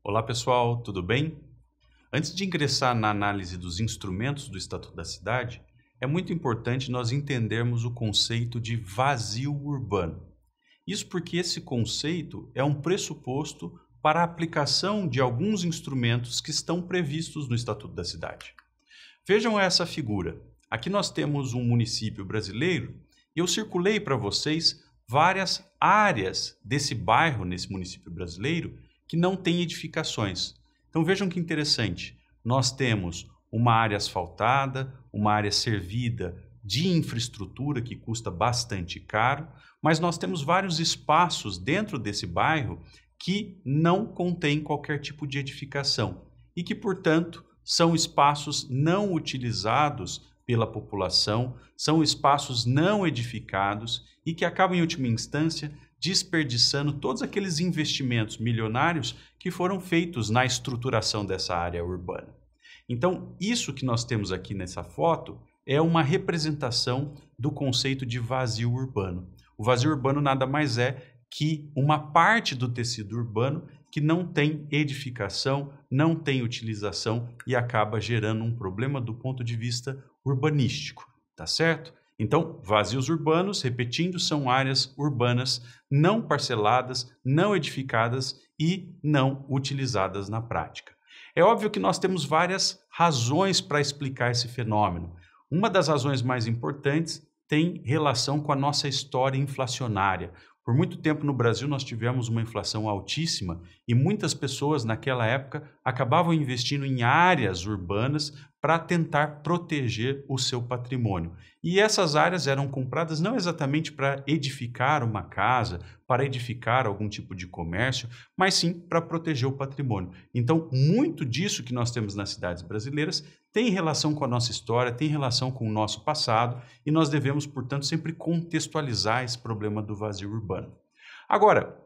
Olá pessoal, tudo bem? Antes de ingressar na análise dos instrumentos do Estatuto da Cidade, é muito importante nós entendermos o conceito de vazio urbano. Isso porque esse conceito é um pressuposto para a aplicação de alguns instrumentos que estão previstos no Estatuto da Cidade. Vejam essa figura. Aqui nós temos um município brasileiro e eu circulei para vocês várias áreas desse bairro, nesse município brasileiro, que não tem edificações. Então vejam que interessante, nós temos uma área asfaltada, uma área servida de infraestrutura que custa bastante caro, mas nós temos vários espaços dentro desse bairro que não contém qualquer tipo de edificação e que, portanto, são espaços não utilizados pela população, são espaços não edificados e que acabam, em última instância, desperdiçando todos aqueles investimentos milionários que foram feitos na estruturação dessa área urbana. Então, isso que nós temos aqui nessa foto é uma representação do conceito de vazio urbano. O vazio urbano nada mais é que uma parte do tecido urbano que não tem edificação, não tem utilização e acaba gerando um problema do ponto de vista urbanístico, tá certo? Então, vazios urbanos, repetindo, são áreas urbanas não parceladas, não edificadas e não utilizadas na prática. É óbvio que nós temos várias razões para explicar esse fenômeno. Uma das razões mais importantes tem relação com a nossa história inflacionária. Por muito tempo no Brasil nós tivemos uma inflação altíssima e muitas pessoas naquela época acabavam investindo em áreas urbanas para tentar proteger o seu patrimônio. E essas áreas eram compradas não exatamente para edificar uma casa, para edificar algum tipo de comércio, mas sim para proteger o patrimônio. Então, muito disso que nós temos nas cidades brasileiras tem relação com a nossa história, tem relação com o nosso passado e nós devemos, portanto, sempre contextualizar esse problema do vazio urbano. Agora,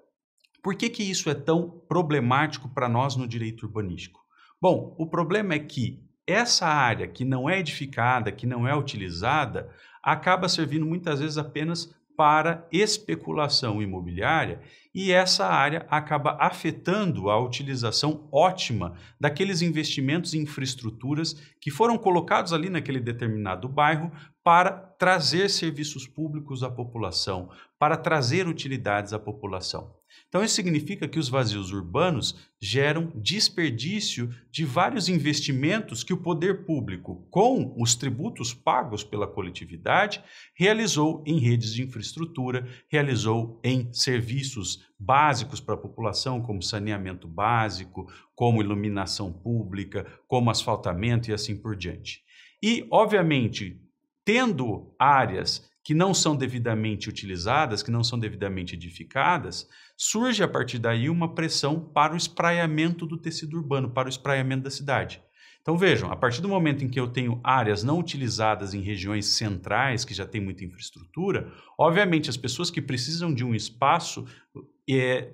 por que isso é tão problemático para nós no direito urbanístico? Bom, o problema é que essa área que não é edificada, que não é utilizada, acaba servindo muitas vezes apenas para especulação imobiliária e essa área acaba afetando a utilização ótima daqueles investimentos em infraestruturas que foram colocados ali naquele determinado bairro para trazer serviços públicos à população, para trazer utilidades à população. Então, isso significa que os vazios urbanos geram desperdício de vários investimentos que o poder público, com os tributos pagos pela coletividade, realizou em redes de infraestrutura, realizou em serviços básicos para a população, como saneamento básico, como iluminação pública, como asfaltamento e assim por diante. E, obviamente, tendo áreas que não são devidamente utilizadas, que não são devidamente edificadas, surge a partir daí uma pressão para o espraiamento do tecido urbano, para o espraiamento da cidade. Então vejam, a partir do momento em que eu tenho áreas não utilizadas em regiões centrais, que já tem muita infraestrutura, obviamente as pessoas que precisam de um espaço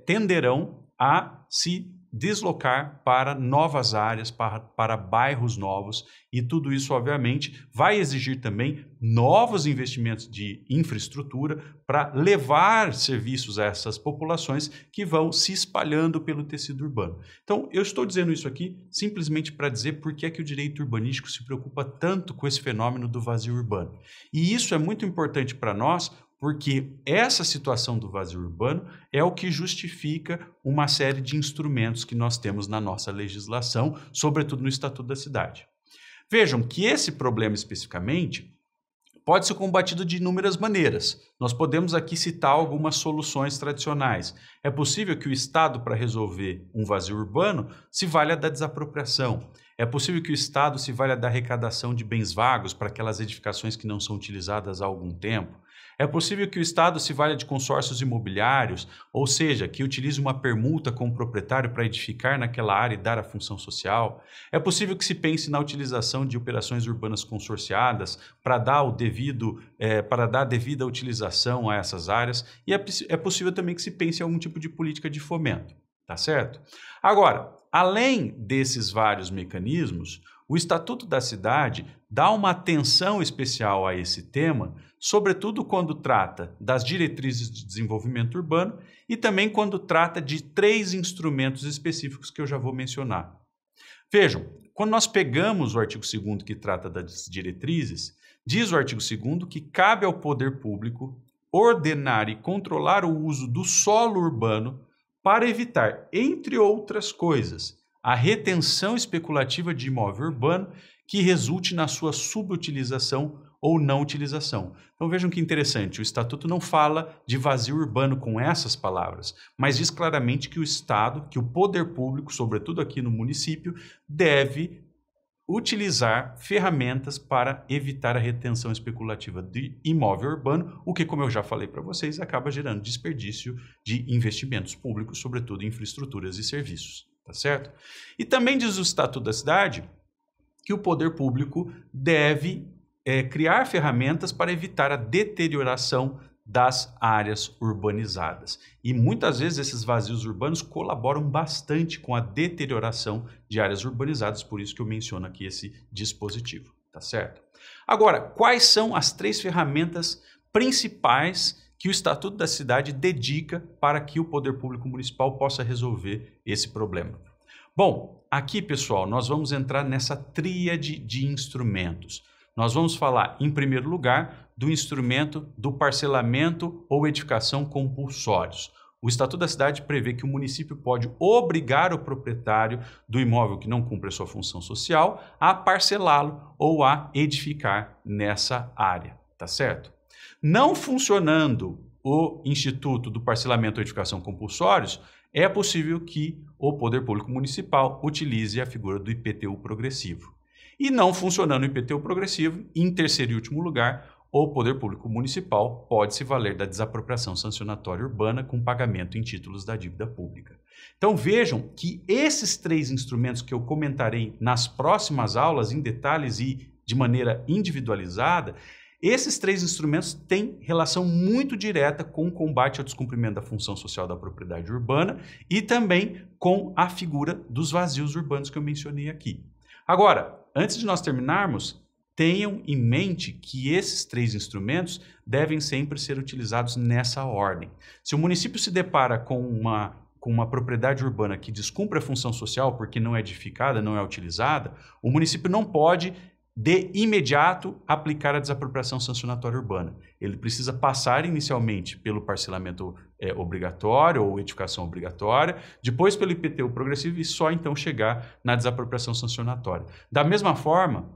tenderão a se deslocar para novas áreas, para bairros novos e tudo isso, obviamente, vai exigir também novos investimentos de infraestrutura para levar serviços a essas populações que vão se espalhando pelo tecido urbano. Então, eu estou dizendo isso aqui simplesmente para dizer por que é que o direito urbanístico se preocupa tanto com esse fenômeno do vazio urbano. E isso é muito importante para nós, porque essa situação do vazio urbano é o que justifica uma série de instrumentos que nós temos na nossa legislação, sobretudo no Estatuto da Cidade. Vejam que esse problema especificamente pode ser combatido de inúmeras maneiras. Nós podemos aqui citar algumas soluções tradicionais. É possível que o Estado, para resolver um vazio urbano, se valha da desapropriação. É possível que o Estado se valha da arrecadação de bens vagos para aquelas edificações que não são utilizadas há algum tempo. É possível que o Estado se valha de consórcios imobiliários, ou seja, que utilize uma permuta com o proprietário para edificar naquela área e dar a função social. É possível que se pense na utilização de operações urbanas consorciadas para dar a devida utilização a essas áreas. E é possível também que se pense em algum tipo de política de fomento, tá certo? Agora, além desses vários mecanismos, O Estatuto da Cidade dá uma atenção especial a esse tema, sobretudo quando trata das diretrizes de desenvolvimento urbano e também quando trata de 3 instrumentos específicos que eu já vou mencionar. Vejam, quando nós pegamos o artigo 2º que trata das diretrizes, diz o artigo 2º que cabe ao poder público ordenar e controlar o uso do solo urbano para evitar, entre outras coisas, a retenção especulativa de imóvel urbano que resulte na sua subutilização ou não utilização. Então vejam que interessante, o Estatuto não fala de vazio urbano com essas palavras, mas diz claramente que o Estado, que o poder público, sobretudo aqui no município, deve utilizar ferramentas para evitar a retenção especulativa de imóvel urbano, o que, como eu já falei para vocês, acaba gerando desperdício de investimentos públicos, sobretudo em infraestruturas e serviços, tá certo? E também diz o Estatuto da Cidade que o poder público deve criar ferramentas para evitar a deterioração das áreas urbanizadas. E muitas vezes esses vazios urbanos colaboram bastante com a deterioração de áreas urbanizadas, por isso que eu menciono aqui esse dispositivo, tá certo? Agora, quais são as 3 ferramentas principais que o Estatuto da Cidade dedica para que o poder público municipal possa resolver esse problema? Bom, aqui, pessoal, nós vamos entrar nessa tríade de instrumentos. Nós vamos falar, em primeiro lugar, do instrumento do parcelamento ou edificação compulsórios. O Estatuto da Cidade prevê que o município pode obrigar o proprietário do imóvel que não cumpre a sua função social a parcelá-lo ou a edificar nessa área, tá certo? Não funcionando o Instituto do Parcelamento ou Edificação Compulsórios, é possível que o Poder Público Municipal utilize a figura do IPTU progressivo. E não funcionando o IPTU progressivo, em terceiro e último lugar, o Poder Público Municipal pode se valer da desapropriação sancionatória urbana com pagamento em títulos da dívida pública. Então vejam que esses 3 instrumentos que eu comentarei nas próximas aulas em detalhes e de maneira individualizada, esses 3 instrumentos têm relação muito direta com o combate ao descumprimento da função social da propriedade urbana e também com a figura dos vazios urbanos que eu mencionei aqui. Agora, antes de nós terminarmos, tenham em mente que esses 3 instrumentos devem sempre ser utilizados nessa ordem. Se o município se depara com uma propriedade urbana que descumpre a função social porque não é edificada, não é utilizada, o município não pode, de imediato, aplicar a desapropriação sancionatória urbana. Ele precisa passar inicialmente pelo parcelamento obrigatório ou edificação obrigatória, depois pelo IPTU progressivo e só então chegar na desapropriação sancionatória. Da mesma forma,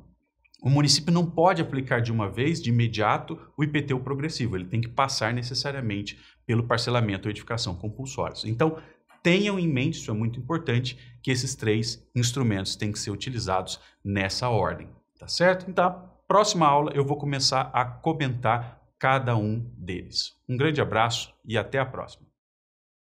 o município não pode aplicar de uma vez, de imediato, o IPTU progressivo. Ele tem que passar necessariamente pelo parcelamento ou edificação compulsórios. Então, tenham em mente, isso é muito importante, que esses 3 instrumentos têm que ser utilizados nessa ordem. Tá certo? Então, na próxima aula eu vou começar a comentar cada um deles. Um grande abraço e até a próxima.